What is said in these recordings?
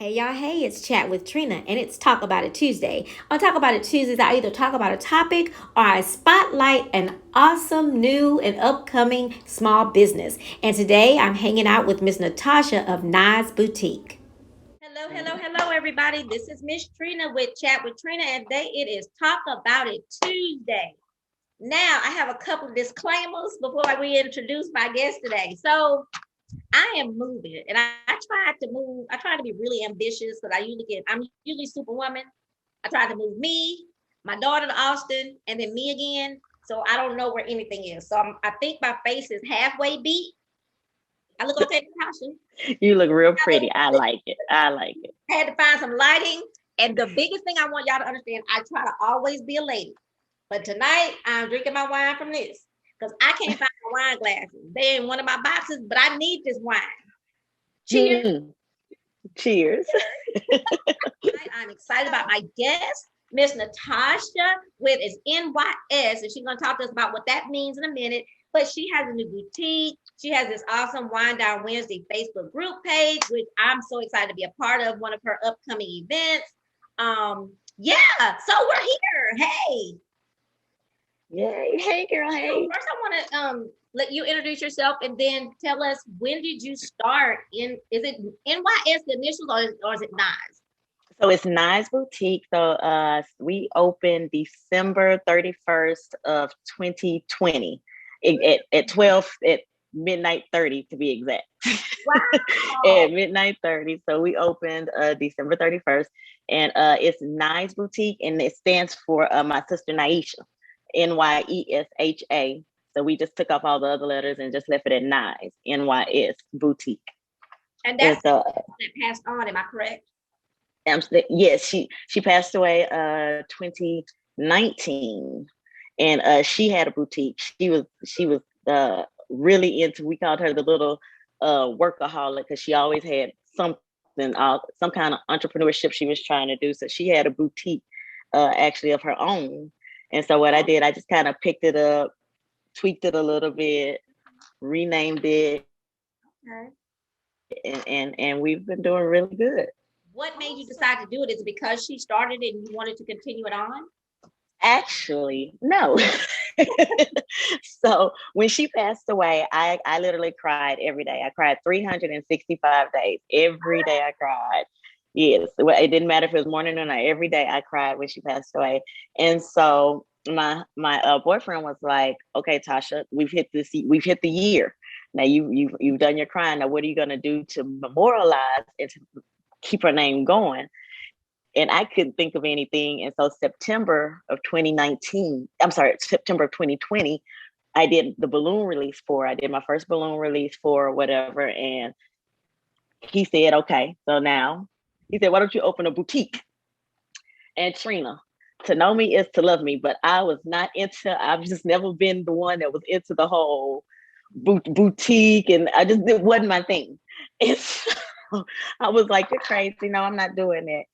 Hey y'all, hey, it's Chat with Trina and it's Talk About It Tuesday. On Talk About It Tuesdays, I either talk about a topic or I spotlight an awesome new and upcoming small business. And today I'm hanging out with Miss Natasha of NYS Boutique. Hello, everybody. This is Miss Trina with Chat with Trina, and today it is Talk About It Tuesday. Now, I have a couple of disclaimers before we introduce my guest today. So, I am moving, and I tried to move. I try to be really ambitious, but I'm usually superwoman. I tried to move me, my daughter to Austin, and then me again. So I don't know where anything is. So I think my face is halfway beat. I look okay, Natasha. You look real pretty. I like it. I like it. I had to find some lighting. And the biggest thing I want y'all to understand, I try to always be a lady. But tonight, I'm drinking my wine from this because I can't find my wine glasses. They're in one of my boxes, but I need this wine. Cheers. Cheers. I'm excited about my guest, Miss Natasha with is NYS, and she's going to talk to us about what that means in a minute. But she has a new boutique. She has this awesome Wine Down Wednesday Facebook group page, which I'm so excited to be a part of, one of her upcoming events. Yeah, so we're here. Hey. Yay. Hey, girl. Hey. So first, I want to let you introduce yourself and then tell us, when did you start is it NYS, the initials, or is it NYS? So it's NYS Boutique. So we opened December 31st of 2020 at 12 at midnight 30 to be exact. Wow. At midnight 30. So we opened December 31st, and it's NYS Boutique, and it stands for my sister Naisha, NYESHA. So we just took off all the other letters and just left it at NYS Boutique. And that's that passed on, am I correct? Yes, she passed away 2019, and she had a boutique. She was really into. We called her the little workaholic because she always had some kind of entrepreneurship she was trying to do. So she had a boutique actually of her own. And so what I did, I just kind of picked it up, tweaked it a little bit, renamed it, and we've been doing really good. What made you decide to do it? Is it because she started it and you wanted to continue it on? Actually, no. So when she passed away, I literally cried every day. I cried 365 days. Every day I cried. Yes, it didn't matter if it was morning or night. Every day I cried when she passed away. And so my boyfriend was like, "Okay, Tasha, we've hit the year. Now you've done your crying. Now what are you gonna do to memorialize and to keep her name going?" And I couldn't think of anything. And so September of 2020, I did the balloon release I did my first balloon release for whatever. And he said, okay, so now he said, why don't you open a boutique? And Trina, to know me is to love me, but I've just never been the one that was into the whole boutique. And it wasn't my thing. And so I was like, you're crazy. No, I'm not doing that.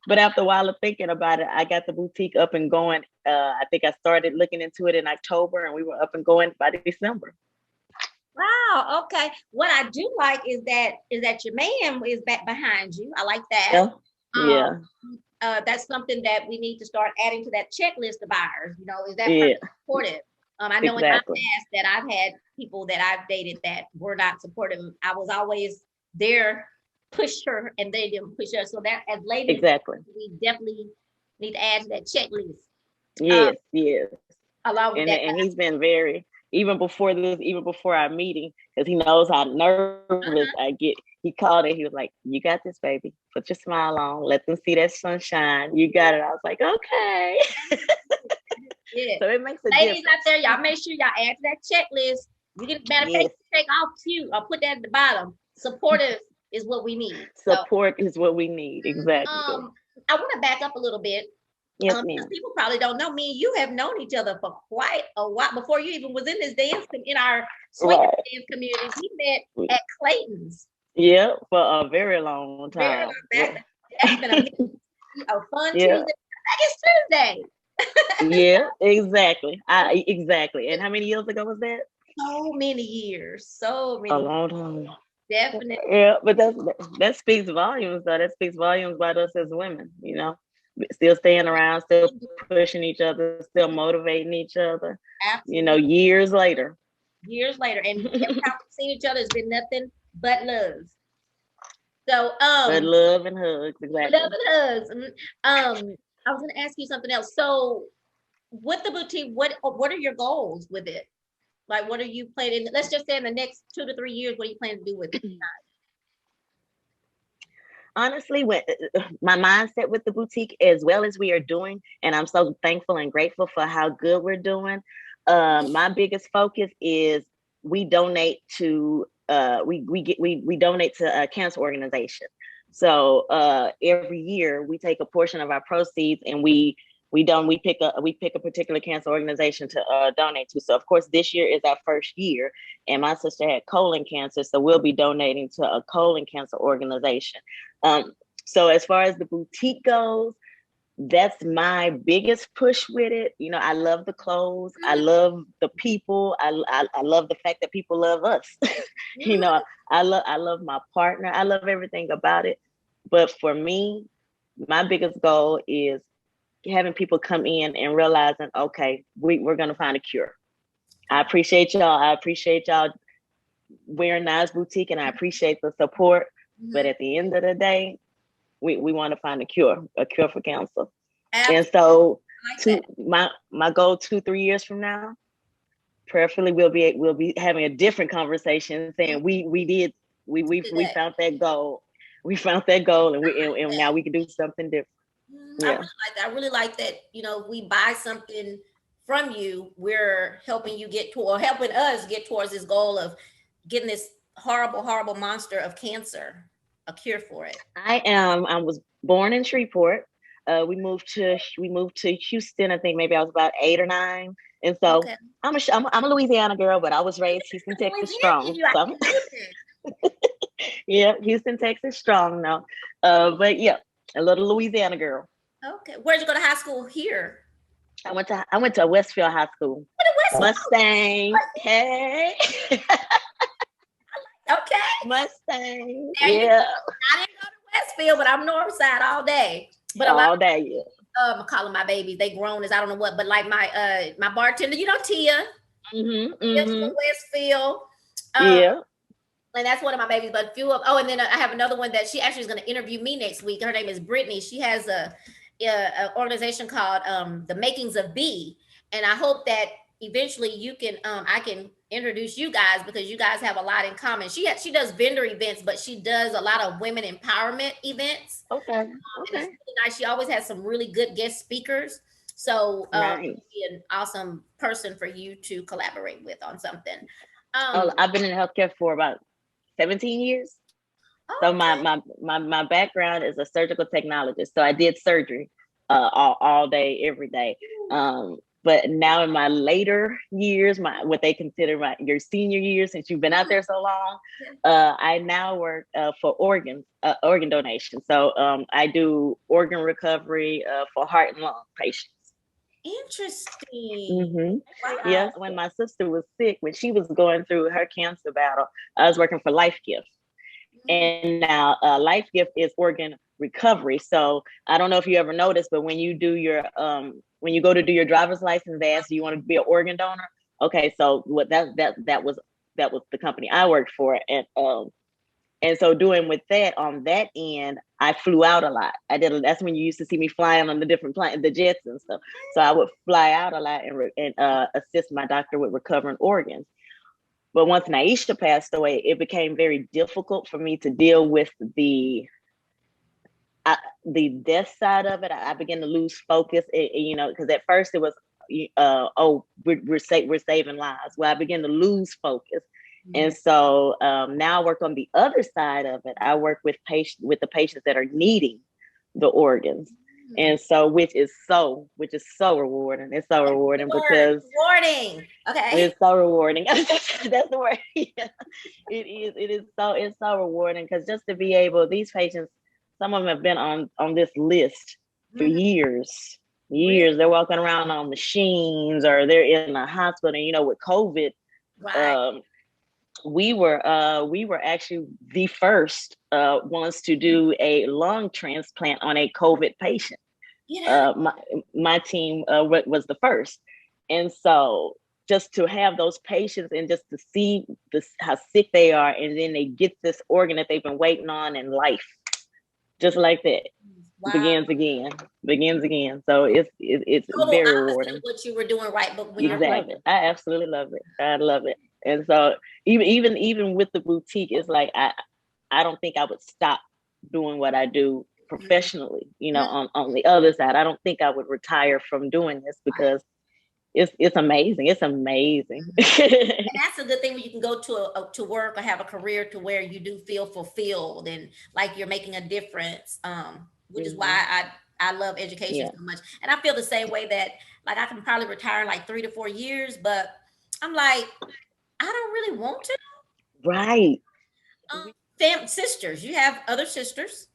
But after a while of thinking about it, I got the boutique up and going. I think I started looking into it in October, and we were up and going by December. Wow. Okay. What I do like is that your man is back behind you. I like that. Yeah. That's something that we need to start adding to that checklist of buyers. Is that supportive? I know exactly. In my past that I've had people that I've dated that were not supportive. I was always there, push her, and they didn't push her. So that as ladies, exactly, we definitely need to add to that checklist. Yes. Along with that, and he's been very, even before our meeting, because he knows how nervous I get. He called and he was like, "You got this, baby. Put your smile on. Let them see that sunshine. You got it." I was like, "Okay." Yeah. So it makes a ladies difference. out there, y'all make sure y'all add to that checklist. You can take off cute or put that at the bottom. Supportive is what we need. Support is what we need. Exactly. I want to back up a little bit. Yes, because people probably don't know me. You have known each other for quite a while before you even was in this in our swing dance community. We met at Clayton's. Yeah, for a very long time. That's been a fun Tuesday. I guess Tuesday. Yeah, exactly. Exactly. And how many years ago was that? So many years. A long time. Definitely. Yeah, but that speaks volumes, though. That speaks volumes about us as women, still staying around, still pushing each other, still motivating each other, Absolutely. years later. Years later. And every time we've seen each other, it's been nothing but love. So, But love and hugs, exactly. love and hugs. I was gonna ask you something else. So with the boutique, what are your goals with it? Like, what are you planning? Let's just say in the next 2 to 3 years, what are you planning to do with it? Honestly, when my mindset with the boutique, as well as we are doing, and I'm so thankful and grateful for how good we're doing. My biggest focus is we donate to we donate to a cancer organization. So every year we take a portion of our proceeds and we pick a particular cancer organization to donate to. So of course this year is our first year, and my sister had colon cancer, so we'll be donating to a colon cancer organization. So as far as the boutique goes, that's my biggest push with it. I love the clothes. I love the people. I love the fact that people love us. I love my partner. I love everything about it. But for me, my biggest goal is having people come in and realizing, okay, we're going to find a cure. I appreciate y'all. I appreciate y'all wearing NYS Boutique, and I appreciate the support. But at the end of the day, we want to find a cure for cancer. And so my goal 2-3 years from now, prayerfully we'll be having a different conversation saying we found that goal. We found that goal, and now we can do something different. Yeah. I really like that. We buy something from you, we're helping you helping us get towards this goal of getting this horrible, horrible monster of cancer a cure for it. I was born in Shreveport. We moved to Houston. I think maybe I was about 8 or 9, and so okay. I'm a Louisiana girl, but I was raised Houston, Texas strong. So. Yeah, Houston, Texas strong now. But yeah, a little Louisiana girl. Okay, where'd you go to high school here? I went to Westfield High School. Mustang. Hey. Okay. Mustang. Yeah. I didn't go to Westfield, but I'm North Side all day. But all day, yeah. I'm calling my babies. They grown as I don't know what, but like my bartender, Tia. From Westfield. Yeah. And that's one of my babies, but and then I have another one that she actually is going to interview me next week. Her name is Brittany. She has a organization called The Makings of B, and I hope that eventually you can I can introduce you guys because you guys have a lot in common. She does vendor events, but she does a lot of women empowerment events. Okay. And it's really nice. She always has some really good guest speakers. So nice. Be an awesome person for you to collaborate with on something. I've been in healthcare for about 17 years. Okay. So my background is a surgical technologist. So I did surgery all day, every day. But now in my later years, what they consider your senior years, since you've been out there so long, I now work for organ donation. So I do organ recovery for heart and lung patients. Interesting. Wow. Yes, when my sister was sick, when she was going through her cancer battle, I was working for Life Gift. And now Life Gift is organ recovery. So I don't know if you ever noticed, but when you do when you go to do your driver's license, they ask you want to be an organ donor. Okay, so what that was the company I worked for, and so doing with that on that end, I flew out a lot. That's when you used to see me flying on the different planes, the jets and stuff. So I would fly out a lot and assist my doctor with recovering organs. But once Naisha passed away, it became very difficult for me to deal with the death side of it. I began to lose focus, because at first it was, we're saving lives. Well, I began to lose focus. And so now I work on the other side of it. I work with the patients that are needing the organs. And so, which is so rewarding. It's so rewarding because rewarding. Okay. It's so rewarding. That's the word. Yeah. It's so rewarding because just to be able, these patients, some of them have been on this list for years. Really? They're walking around on machines or they're in a hospital. And, with COVID, right. we were actually the first ones to do a lung transplant on a COVID patient. Yeah. My team was the first, and so just to have those patients and just to see this how sick they are, and then they get this organ that they've been waiting on, and life just like that Wow. begins again. So it's Total very opposite of rewarding. what you were doing right, but when Exactly. I absolutely love it. I love it. And so even with the boutique, it's like I don't think I would stop doing what I do professionally, you know, on the other side. I don't think I would retire from doing this because it's amazing. It's amazing. And that's a good thing when you can go to work or have a career to where you do feel fulfilled and like you're making a difference. Which is why I love education so much. And I feel the same way that like I can probably retire in like 3 to 4 years, but I'm like, I don't really want to. Right. Sisters, you have other sisters?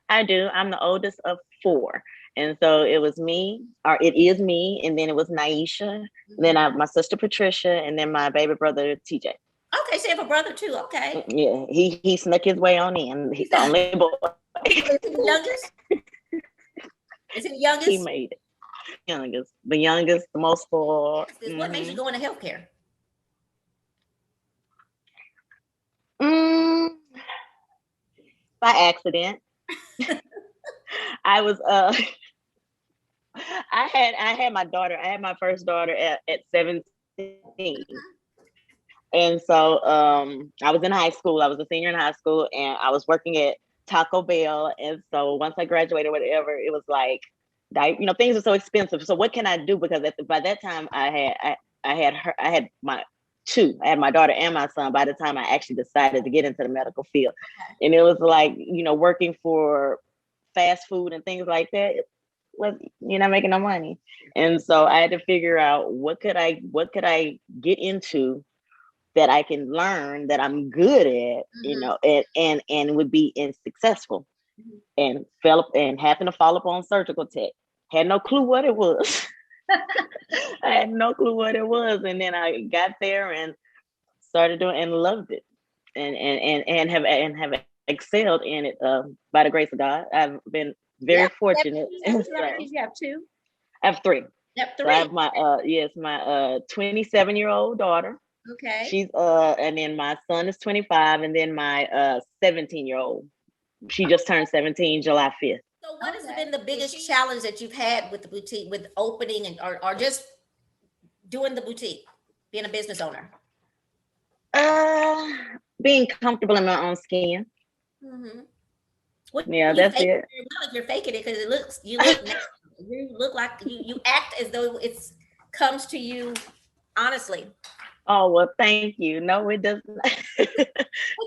I do. I'm the oldest of 4. And so it was me, or it is me, and then it was Naisha, then I have my sister Patricia, and then my baby brother TJ. Okay, so you have a brother too. Okay. Yeah, he snuck his way on in. He's the only boy. Is he the youngest? Is he the youngest? He made it. The youngest, the most spoiled. What made you go into healthcare? By accident. I was I had my daughter. I had my first daughter at 17. And so I was in high school. I was a senior in high school, and I was working at Taco Bell. And so once I graduated, whatever, it was like, you know, things are so expensive. So what can I do? Because by that time I had my 2. I had my daughter and my son by the time I actually decided to get into the medical field. Okay. And it was like, you know, working for fast food and things like that. You're not making no money. And so I had to figure out what could I get into that I can learn that I'm good at, you know, and would be successful. And happened to fall upon surgical tech. Had no clue what it was. I had no clue what it was. And then I got there and started doing and loved it. And have excelled in it by the grace of God. I've been very fortunate. You have 2? I have 3. You have 3. So I have my my 27-year-old daughter. Okay. She's and then my son is 25, and then my 17-year-old. She just turned 17 July 5th. So what has been the biggest challenge that you've had with the boutique, with opening and or just doing the boutique, being a business owner? Being comfortable in my own skin. Yeah, that's it. You're faking it because you look like you act as though it's comes to you honestly. Oh, well, thank you. No, it doesn't.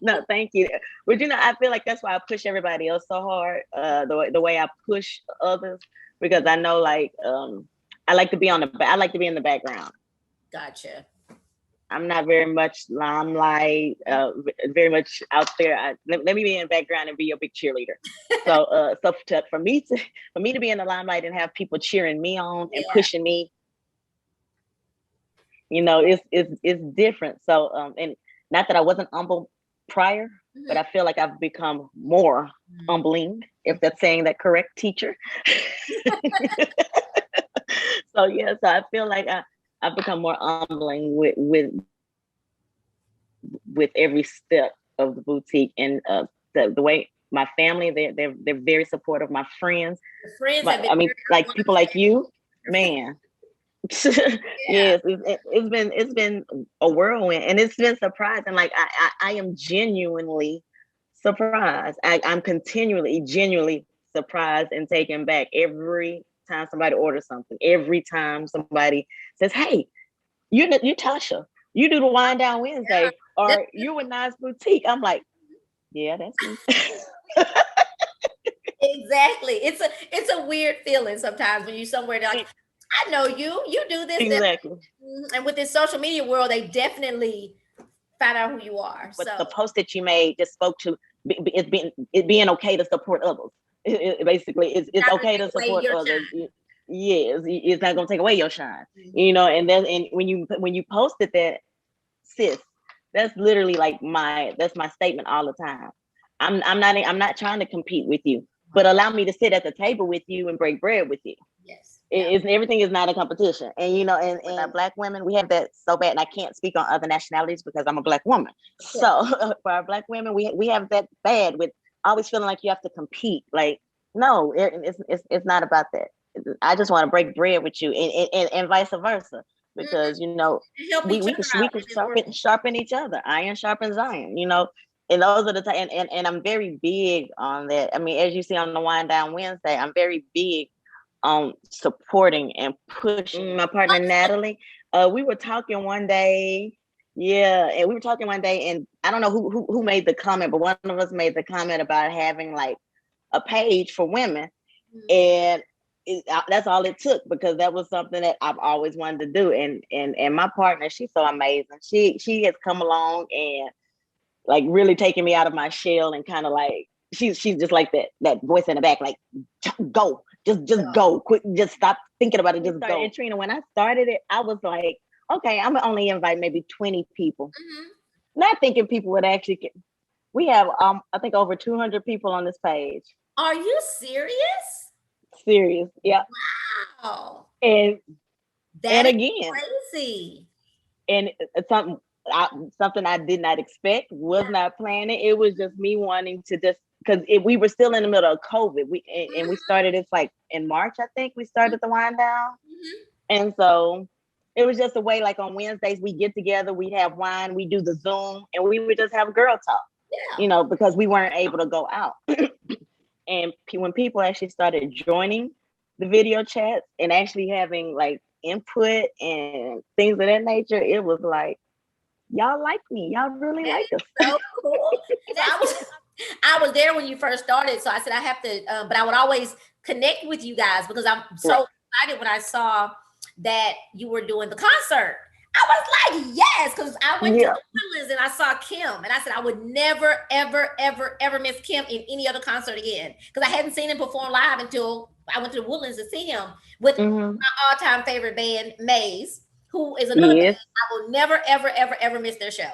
No, thank you. But you know, I feel like that's why I push everybody else so hard. The way I push others, because I know, like, I like to be in the background. Gotcha. I'm not very much limelight, very much out there. Let me be in the background and be your big cheerleader. So, for me to be in the limelight and have people cheering me on and pushing me, you know, it's different. So, and not that I wasn't humble prior, but I feel like I've become more humbling, if that's saying that correct, teacher. So yeah, so I feel like I've become more humbling with every step of the boutique, and the way my family, they're very supportive. My friends, like people like you, man. Yes, it's been a whirlwind, and it's been surprising. Like I am genuinely surprised. I'm continually genuinely surprised and taken back every time somebody orders something. Every time somebody says, "Hey, you Natasha, you do the Wind Down Wednesday, or you with NYS Boutique." I'm like, yeah, that's me. Exactly. It's a weird feeling sometimes when you're somewhere like, I know you do this. Exactly. And with this social media world, they definitely find out who you are. But the post that you made just spoke to it being okay to support others. Basically, it's okay to support others. Yes, it's not gonna take away your shine. You know, and when you posted that, sis, That's literally like that's my statement all the time. I'm not trying to compete with you, but allow me to sit at the table with you and break bread with you. Yes. Everything is not a competition. And you know, and our Black women, we have that so bad. And I can't speak on other nationalities because I'm a Black woman. So for our Black women, we have that bad with always feeling like you have to compete. Like, no, it's not about that. I just want to break bread with you, and vice versa. Because you know, we can sharpen each other. Iron sharpens iron. You know, and those are the time. And I'm very big on that. I mean, as you see on the Wind Down Wednesday, I'm very big on supporting and pushing. My partner Natalie, we were talking one day. Yeah, and we were talking one day, and I don't know who made the comment, but one of us made the comment about having like a page for women, and that's all it took, because that was something that I've always wanted to do. And my partner, she's so amazing. She has come along and like really taking me out of my shell, and kind of like she's just like that voice in the back, like, go, just go, quick, just stop thinking about it, just go. And Trina, when I started it, I was like, okay, I'm gonna only invite maybe 20 people, not thinking people would actually get. We have I think over 200 people on this page. Are you serious? Serious, yeah. Wow. And that is again, crazy. And it's something I did not expect, was not planning. It was just me wanting to just, because we were still in the middle of COVID. And we started it like in March, I think we started the Wind Down. And so it was just a way, like on Wednesdays we get together, we'd have wine, we do the Zoom, and we would just have girl talk. You know, because we weren't able to go out. And when people actually started joining the video chats and actually having like input and things of that nature, it was like, y'all like me, y'all really like us. So cool. I was there when you first started, so I said I have to, but I would always connect with you guys because I'm so excited when I saw that you were doing the concert. I was like, yes, because I went to the Woodlands and I saw Kim, and I said I would never, ever, ever, ever miss Kim in any other concert again, because I hadn't seen him perform live until I went to the Woodlands to see him with my all-time favorite band, Maze, who is another band. I will never, ever, ever, ever miss their show.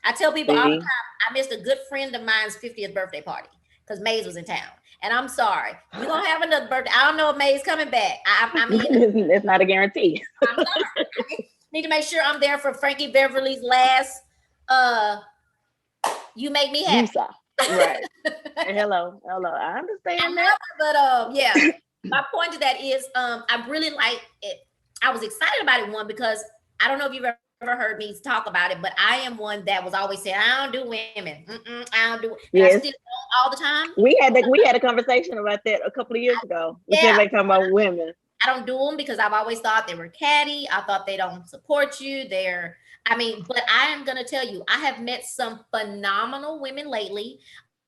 I tell people all the time, I missed a good friend of mine's 50th birthday party because Maze was in town. And I'm sorry, you're going to have another birthday. I don't know if Maze coming back. I mean, it's not a guarantee. I'm sorry. Need to make sure I'm there for Frankie Beverly's last You Make Me Happy. Right. hello. I understand that. But yeah, my point to that is I really like it. I was excited about it, one, because I don't know if you've ever heard me talk about it, but I am one that was always saying, I don't do women. I don't do it. I still don't all the time. We had a conversation about that a couple of years ago. We said they talking about women. I don't do them because I've always thought they were catty. I thought they don't support you. But I am going to tell you, I have met some phenomenal women lately.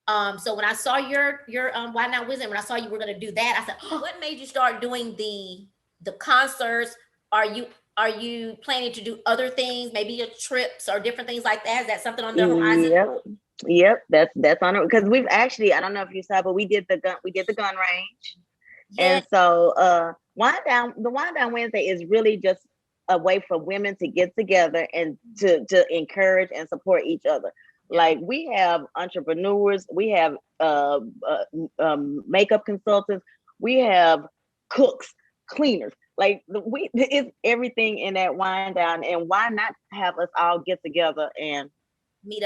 So when I saw your Why Not Wisdom, when I saw you were going to do that, I said, what made you start doing the concerts? Are you planning to do other things, maybe your trips or different things like that? Is that something on the horizon? Yep. That's on it, because we've actually, I don't know if you saw, but we did the gun range. And so the Wind Down Wednesday is really just a way for women to get together and to encourage and support each other. Like, we have entrepreneurs, we have makeup consultants, we have cooks, cleaners. Like, it's everything in that Wind Down. And why not have us all get together and meet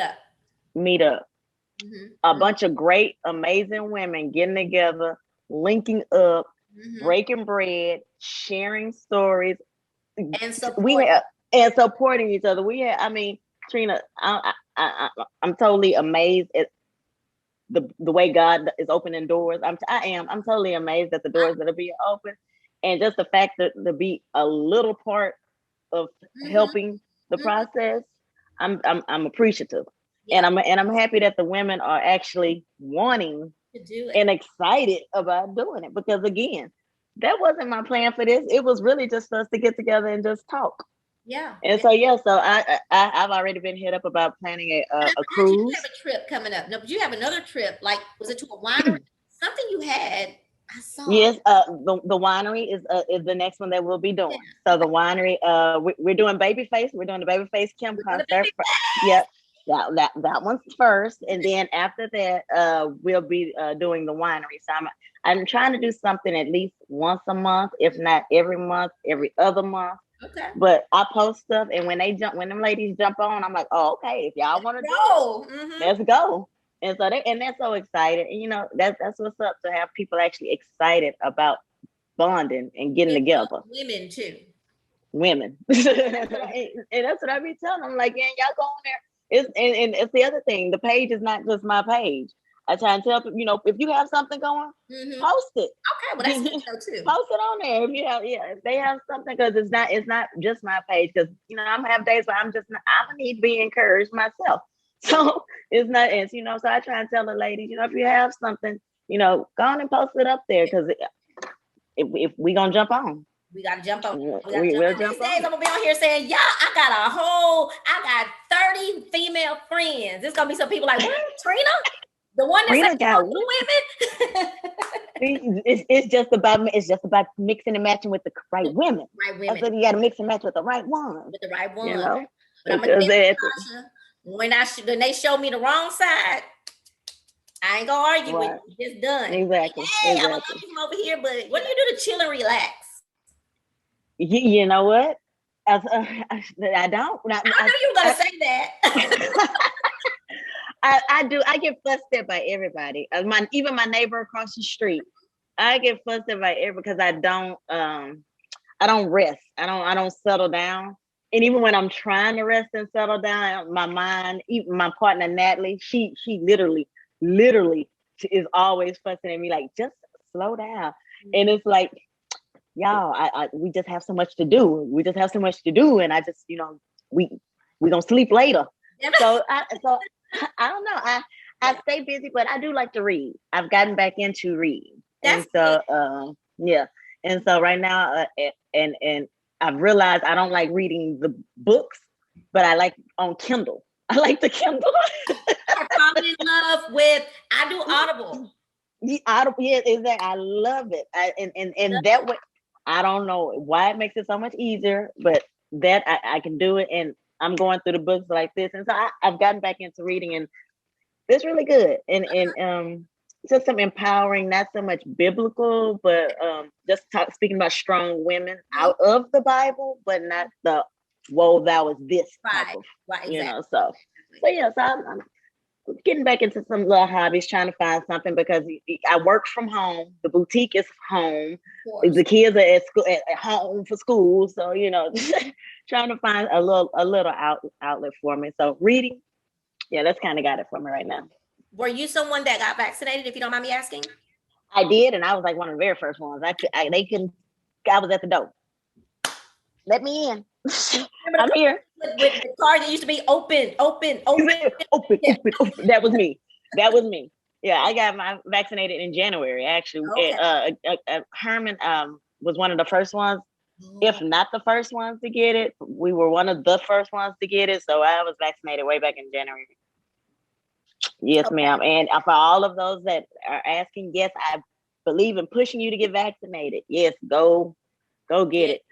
up? A bunch of great, amazing women getting together, linking up, breaking bread, sharing stories, and supporting each other. I mean, Trina, I'm totally amazed at the way God is opening doors. I'm totally amazed at the doors that are being opened, and just the fact that to be a little part of helping the process. I'm appreciative, and I'm happy that the women are actually wanting to do it and excited about doing it, because again, that wasn't my plan for this. It was really just for us to get together and just talk. And so I've already been hit up about planning a cruise. You have a trip coming up. No, but you have another trip. Like, was it to a winery? Something you had. I saw. Yes, the winery is the next one that we'll be doing. So the winery, we're doing Babyface. We're doing the Babyface Kim concert. That one's first, and then after that, we'll be doing the winery. So I'm trying to do something at least once a month, if not every month, every other month. Okay. But I post stuff, and when them ladies jump on, I'm like, oh, okay, if y'all want to do it, let's go. And so they're so excited, and that's what's up, to have people actually excited about bonding and getting together. Women too. Women, and that's what I be telling them. Like, yeah, y'all go on there. And it's the other thing. The page is not just my page. I try and tell people, if you have something going, post it. Okay, well that's good too. Post it on there if they have something, because it's not just my page. Because I'm have days where I'm I need to be encouraged myself. So it's not, so I try and tell the ladies, if you have something, go on and post it up there, because if we gonna jump on. We gotta jump on. We'll jump on. I'm gonna be on here saying, yeah, I got 30 female friends. There's gonna be some people like, what, Trina? The one that's got women. it's just about mixing and matching with the right women. Right women. So you gotta mix and match with the right one. With the right one. But I'm gonna tell you, Natasha, when they show me the wrong side, I ain't gonna argue with you. Just done. Exactly. Hey, I'm gonna love you from over here, but what do you do to chill and relax? You know what? I don't. I knew you were gonna say that. I do. I get fussed at by everybody. Even my neighbor across the street. I get fussed at by everybody because I don't rest. I don't settle down. And even when I'm trying to rest and settle down, my mind, even my partner Natalie, she literally is always fussing at me like, just slow down. And it's like, y'all, we just have so much to do. And I just, we gonna sleep later. So I don't know. I stay busy, but I do like to read. I've gotten back into reading. And so right now, and I've realized I don't like reading the books, but I like on Kindle. I like the Kindle. I'm falling in love with. I do Audible. Audible, yeah, exactly. I love it. And that way, I don't know why it makes it so much easier, but that I can do it. And I'm going through the books like this, and so I've gotten back into reading, and it's really good. And just some empowering, not so much biblical, but just speaking about strong women out of the Bible, but not the "woe thou is this" type of, exactly. So I'm getting back into some little hobbies, trying to find something, because I work from home. The boutique is home. The kids are at school, at home for school. So, trying to find a little outlet for me. So reading, that's kind of got it for me right now. Were you someone that got vaccinated, if you don't mind me asking? I did, and I was like one of the very first ones. I was at the door. Let me in. I'm here. With the card that used to be open. open. That was me. Yeah, I got vaccinated in January, actually. Okay. Herman was one of the first ones, if not the first ones to get it. We were one of the first ones to get it, so I was vaccinated way back in January. Yes, ma'am. And for all of those that are asking, yes, I believe in pushing you to get vaccinated. Yes, go get it.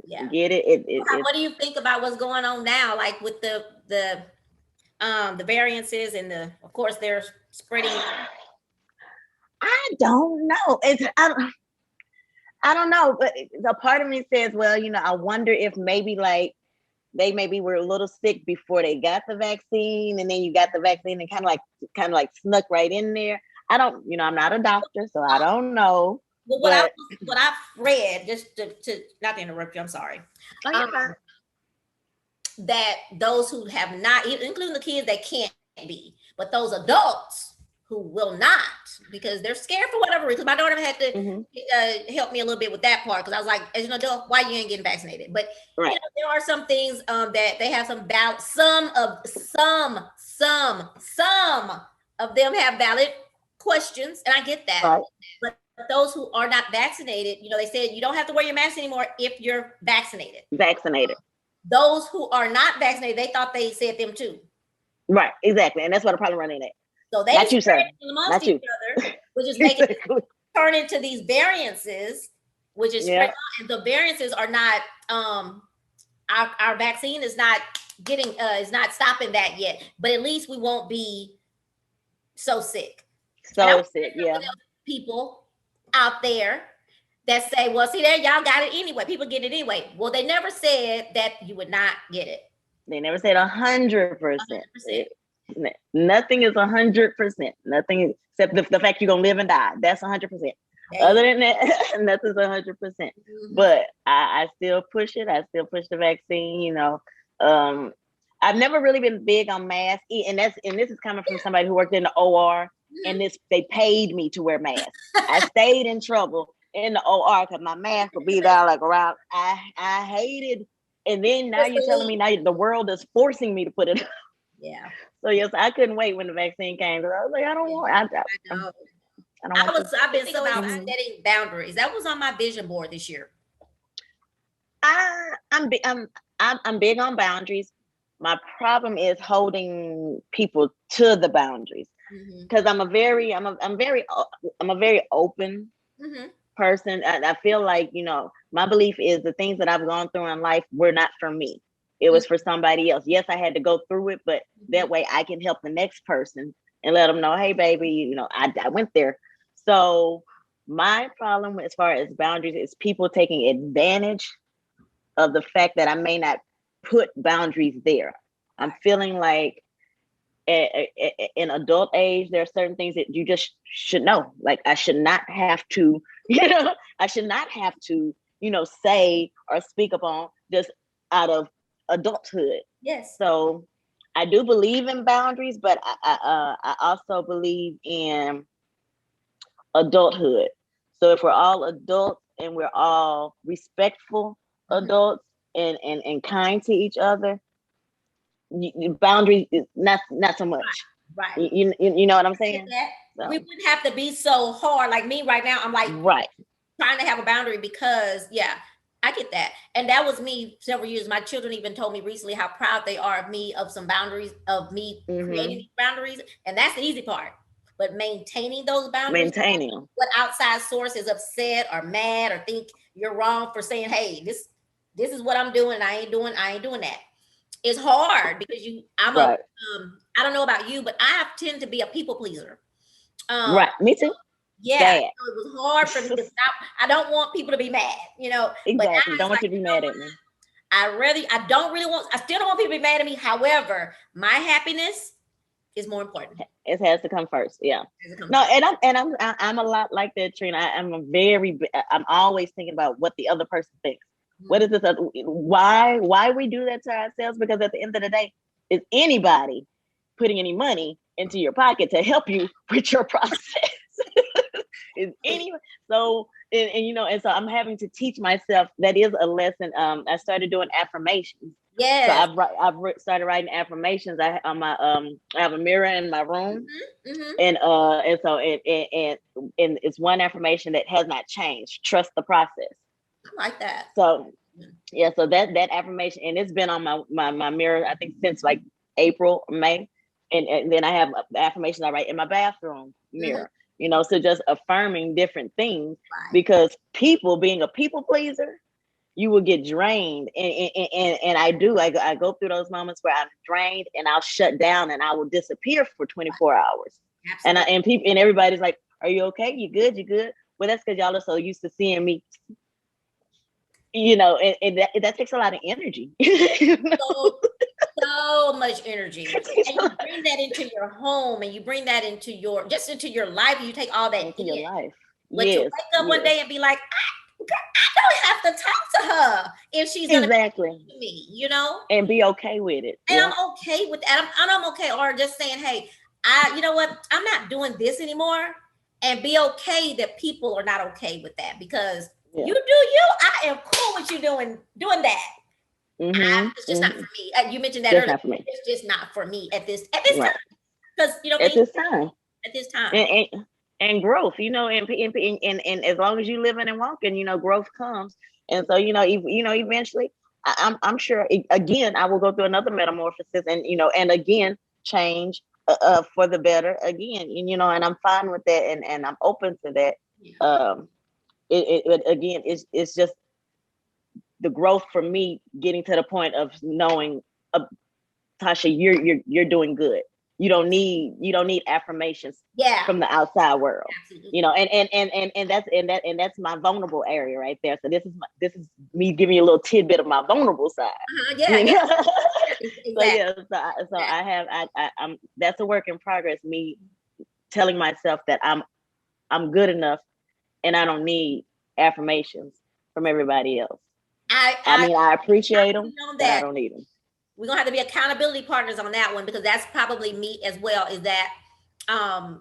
Yeah. Get it. What do you think about what's going on now, like with the variances and of course they're spreading? I don't know. I don't know, but a part of me says, well, I wonder if maybe they maybe were a little sick before they got the vaccine, and then you got the vaccine and kind of like snuck right in there. I don't, I'm not a doctor, so I don't know. Well, what I've read, just to not to interrupt you, I'm sorry. That those who have not, including the kids that can't be, but those adults who will not, because they're scared for whatever reason. My daughter had to help me a little bit with that part, because I was like, as an adult, why you ain't getting vaccinated? But there are some things that they have some valid. Some of them have valid questions, and I get that. Right. But those who are not vaccinated, they said you don't have to wear your mask anymore if you're vaccinated. Those who are not vaccinated, they thought they said them too. Right, exactly. And that's what the problem running at. So they not you, sir. Amongst each other, which is making it turn into these variances, which is and the variances are not our vaccine is not getting is not stopping that yet, but at least we won't be so sick. And I So want sick, yeah. people out there that say, well, see there, y'all got it anyway. People get it anyway. Well, they never said that you would not get it. They never said 100%. 100%. Nothing is 100%. Nothing except the fact you're gonna live and die. That's 100%. Other than that, nothing's 100%. Mm-hmm. But I still push it. I still push the vaccine. You know, I've never really been big on masks, and this is coming from somebody who worked in the OR, and they paid me to wear masks. I stayed in trouble in the OR because my mask would be down like around. I hated, and then now you're telling me now the world is forcing me to put it. Yeah. So yes, I couldn't wait when the vaccine came because I was like, I don't want. I know. I've been so about setting boundaries. That was on my vision board this year. I'm big on boundaries. My problem is holding people to the boundaries because I'm a very open person. I feel like, you know, my belief is the things that I've gone through in life were not for me. It was for somebody else. Yes, I had to go through it, but that way I can help the next person and let them know, hey, baby, you know, I went there. So my problem as far as boundaries is people taking advantage of the fact that I may not put boundaries there. I'm feeling like in adult age, there are certain things that you just should know. Like I should not have to, I should not have to, say or speak upon just out of adulthood. Yes. So I do believe in boundaries, but I also believe in adulthood. So if we're all adults and we're all respectful adults and kind to each other, boundaries is not so much. Right. You know what I'm saying? So. We wouldn't have to be so hard. Like me right now, I'm like trying to have a boundary because I get that. And that was me several years. My children even told me recently how proud they are of me, of some boundaries, of me creating these boundaries. And that's the easy part. But maintaining those boundaries, what outside source is upset or mad or think you're wrong for saying, hey, this is what I'm doing. I ain't doing that. It's hard because I don't know about you, but I tend to be a people pleaser. Right. Me too. Yeah. So it was hard for me to stop. I don't want people to be mad, Exactly. But don't want you to be mad at me. I still don't want people to be mad at me. However, my happiness is more important. It has to come first. Yeah. I'm a lot like that, Trina. I'm always thinking about what the other person thinks. What is this? Why we do that to ourselves? Because at the end of the day, is anybody putting any money into your pocket to help you with your process? Is anyone? So and so I'm having to teach myself. That is a lesson. I started doing affirmations. Yeah. So I've started writing affirmations. I have a mirror in my room, and so it's one affirmation that has not changed. Trust the process. I like that. So so that affirmation, and it's been on my mirror, I think since like April, May, and then I have affirmations I write in my bathroom mirror. So just affirming different things, because being a people pleaser, you will get drained, and I go through those moments where I'm drained and I'll shut down and I will disappear for 24 hours. Absolutely. And everybody's like, "Are you okay? You good? You good?" Well, that's because y'all are so used to seeing me. And that takes a lot of energy. So much energy. And you bring that into your home, and you bring that into your life, and you take all that into your life. But to wake up one day and be like, I don't have to talk to her if she's gonna be me, and be okay with it. And I'm okay with that. I'm okay, or just saying, hey, you know what? I'm not doing this anymore, and be okay that people are not okay with that, because you do you. I am cool with you doing that. It's just not for me. You mentioned that earlier. It's just not for me at this time. Because at this time. And growth, and as long as you living and walking, growth comes. And so, eventually, I'm sure again I will go through another metamorphosis, and again change for the better again. And I'm fine with that, and I'm open to that. Again, it's just the growth for me, getting to the point of knowing Tasha, you're doing good. You don't need affirmations from the outside world. Absolutely. You know, and that's my vulnerable area right there. So this is me giving you a little tidbit of my vulnerable side. Yeah, you know? exactly. So I have I'm that's a work in progress. Me telling myself that I'm good enough and I don't need affirmations from everybody else. I mean, I appreciate them, but I don't need them. We're gonna have to be accountability partners on that one, because that's probably me as well. Is that I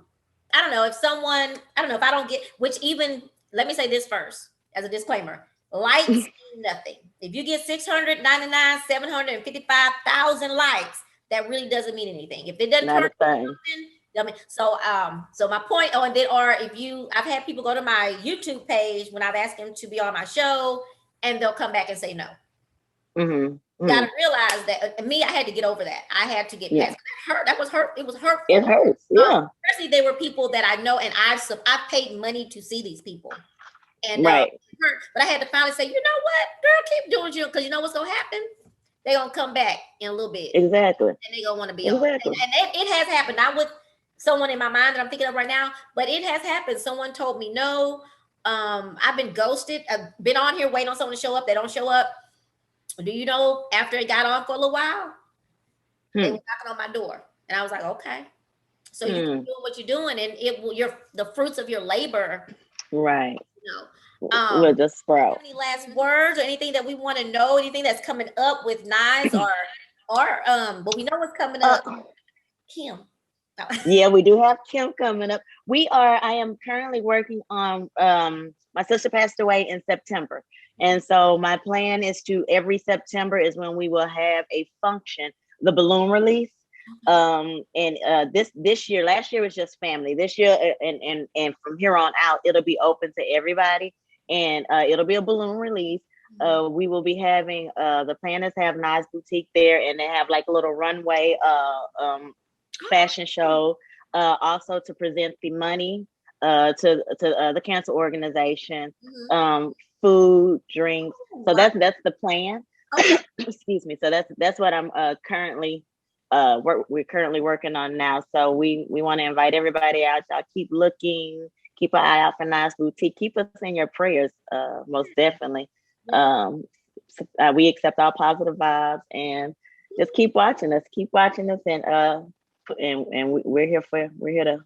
don't know if someone, I don't know if I don't get, which even, let me say this first as a disclaimer, likes mean nothing. If you get 699, 755,000 likes, that really doesn't mean anything. If it doesn't Not turn a thing. something, I mean, so my point, and then, or if you, I've had people go to my YouTube page when I've asked them to be on my show, and they'll come back and say no. Mm-hmm. You gotta realize that me, I had to get over that. I had to get past that. That was hurt. It was hurtful. It hurts. Yeah. Especially they were people that I know, and I've paid money to see these people. And right. But I had to finally say, you know what, girl, keep doing you, because you know what's gonna happen. They're gonna come back in a little bit. Exactly. And they're gonna want to be on. And it has happened. Not with someone in my mind that I'm thinking of right now, but it has happened. Someone told me no. I've been ghosted. I've been on here waiting on someone to show up. They don't show up. Do you know, after it got on for a little while, they were knocking on my door. And I was like, okay. So you keep doing what you're doing, and it will, the fruits of your labor. Right. You know, will just sprout. Any last words or anything that we want to know? Anything that's coming up with NYS but we know what's coming up. Kim. Yeah, we do have Kim coming up. I am currently working on, my sister passed away in September. And so my plan is to, every September is when we will have a function, the balloon release. This year, last year was just family. This year, and from here on out, it'll be open to everybody. And it'll be a balloon release. We will be having, the plan is to have NYS Boutique there, and they have like a little runway, fashion show, also to present the money to the cancer organization, food, drinks. So that's the plan. Excuse me. So that's what I'm currently we're currently working on now. So we want to invite everybody out. Y'all keep looking, keep an eye out for NYS Boutique. Keep us in your prayers, most definitely. We accept all positive vibes, and just keep watching us, and we're here to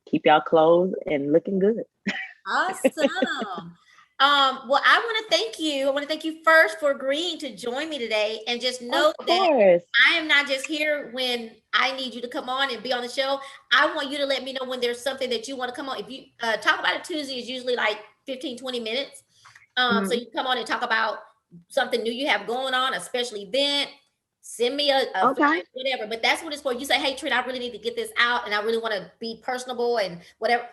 keep y'all clothed and looking good. Awesome. Well, I want to thank you. I want to thank you first for agreeing to join me today, and just know that I am not just here when I need you to come on and be on the show. I want you to let me know when there's something that you want to come on. If you talk about it Tuesday is usually like 15-20 minutes. So you come on and talk about something new you have going on, a special event. Send me a whatever, but that's what it's for. You say, hey, Trina, I really need to get this out, and I really want to be personable and whatever.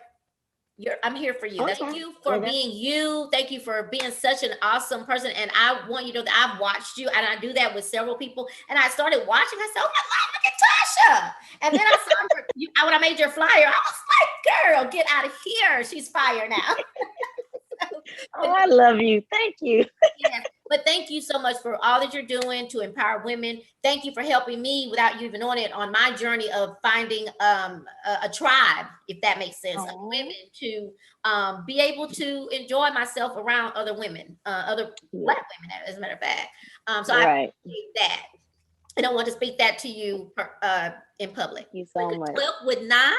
I'm here for you. Thank you for being you. Thank you for being such an awesome person. And I want you to know that I've watched you, and I do that with several people. And I started watching. I said, oh my God, look at Tasha. And then I saw her, when I made your flyer, I was like, girl, get out of here. She's fire now. I love you. Thank you. Yes, but thank you so much for all that you're doing to empower women. Thank you for helping me, without you even knowing it, on my journey of finding a tribe, if that makes sense, of women to be able to enjoy myself around other women, other Black women, as a matter of fact. So I appreciate that. And I want to speak that to you in public. Thank you so much. With NYS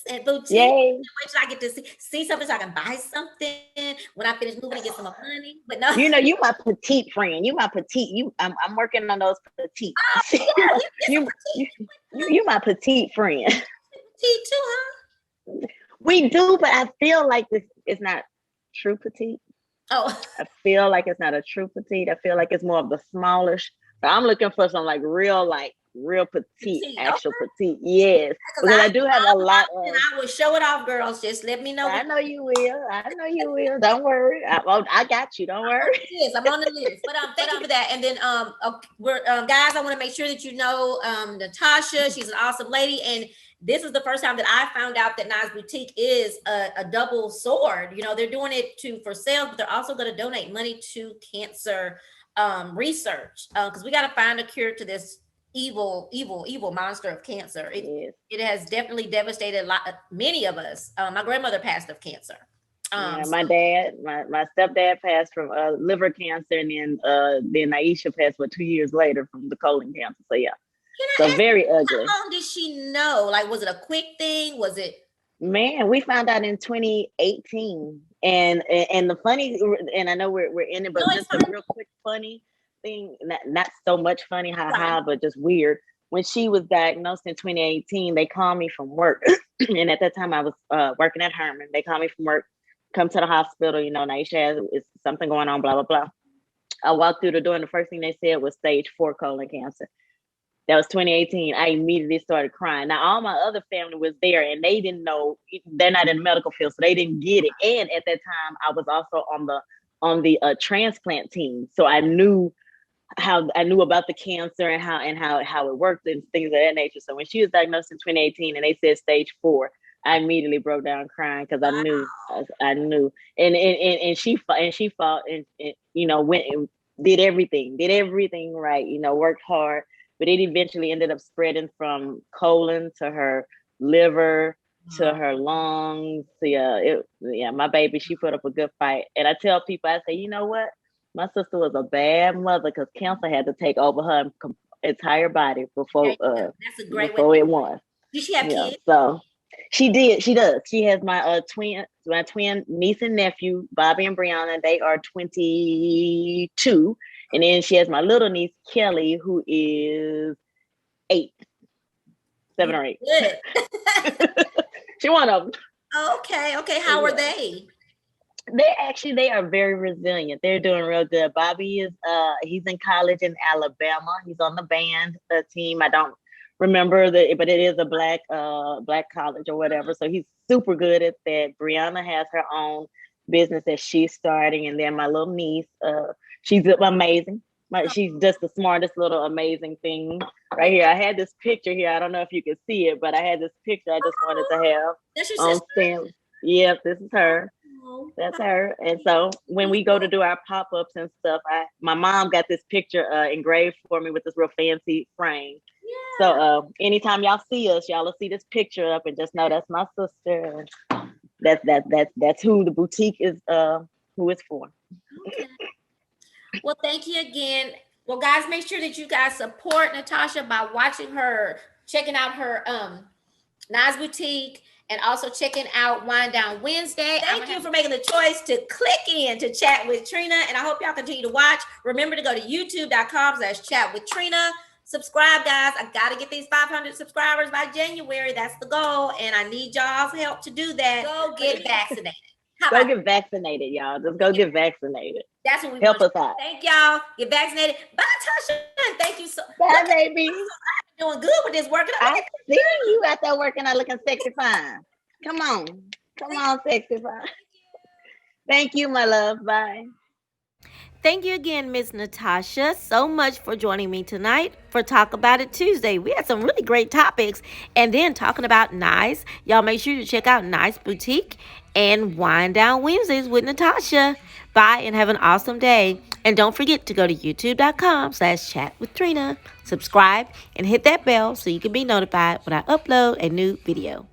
and Boutique. Yay. So I get to see something, so I can buy something when I finish moving and get some more money. But no, you know, you my petite friend. You my petite. I'm working on those petite. You my petite friend. Petite too, huh? We do, but I feel like this is not true petite. Oh, I feel like it's not a true petite. I feel like it's more of the smallish. I'm looking for some real petite, actual petite. Yes, because I do have a lot of. And I will show it off, girls. Just let me know. I know you will. Don't worry. I got you. Don't worry. Yes, I'm on the list. But thank you for that. And then we're guys. I want to make sure that you know Natasha. She's an awesome lady, and this is the first time that I found out that NYS Boutique is a double sword. You know, they're doing it for sales, but they're also going to donate money to cancer research, because we got to find a cure to this evil monster of cancer. Yes. It has definitely devastated many of us. My grandmother passed of cancer. Yeah, my dad, my stepdad passed from liver cancer, and then Aisha passed 2 years later from the colon cancer. So yeah, so very ugly. How long did she know? Like, was it a quick thing? Was it? Man, we found out in 2018, and the funny, and I know we're in it, but just a real quick funny thing, not so much funny, haha, but just weird. When she was diagnosed in 2018, they called me from work, and at that time I was working at Herman. They called me from work, come to the hospital. Naisha has something going on, blah blah blah. I walked through the door, and the first thing they said was stage 4 colon cancer. That was 2018. I immediately started crying. Now, all my other family was there, and they didn't know. They're not in the medical field, so they didn't get it. And at that time, I was also on the transplant team, so I knew about the cancer and how it worked and things of that nature. So when she was diagnosed in 2018, and they said stage 4, I immediately broke down crying because I knew, and she fought and went and did everything right. Worked hard. But it eventually ended up spreading from colon to her liver to her lungs. Yeah, my baby, she put up a good fight. And I tell people, I say, you know what? My sister was a bad mother because cancer had to take over her entire body before that's a great before it won. Did she have kids? So she did. She does. She has my twin niece and nephew, Bobby and Brianna. They are 22. And then she has my little niece, Kelly, who is 7 or 8. She one of them. Okay. How are they? They are very resilient. They're doing real good. Bobby is he's in college in Alabama. He's on the band team. I don't remember but it is a black college or whatever. So he's super good at that. Brianna has her own business that she's starting, and then my little niece, she's amazing. She's just the smartest little amazing thing right here. I had this picture here. I don't know if you can see it, but I had this picture I just wanted to have. That's your sister? Yep, this is her. That's her. And so when we go to do our pop-ups and stuff, my mom got this picture engraved for me with this real fancy frame. Yeah. So anytime y'all see us, y'all will see this picture up and just know that's my sister. That's who the boutique is who it's for. Okay. Well, thank you again. Well, guys, make sure that you guys support Natasha by watching her, checking out her NYS Boutique, and also checking out Wind Down Wednesday. Thank you for making the choice to click in to Chat with Trina, and I hope y'all continue to watch. Remember to go to youtube.com/chat with Trina. Subscribe, guys. I got to get these 500 subscribers by January. That's the goal, and I need y'all's help to do that. Go get vaccinated. Go get vaccinated, y'all. Just go get vaccinated. That's what we help us out. Thank y'all. Get vaccinated. Bye, Tasha. Thank you so much. Bye, baby. Doing good with this working. I see you out there working out looking sexy fine. Come on, sexy fine. Thank you, my love. Bye. Thank you again, Miss Natasha, so much for joining me tonight for Talk About It Tuesday. We had some really great topics. And then talking about NYS, y'all make sure to check out NYS Boutique and Wind Down Wednesdays with Natasha. Bye and have an awesome day. And don't forget to go to youtube.com/chat with Trina. Subscribe and hit that bell so you can be notified when I upload a new video.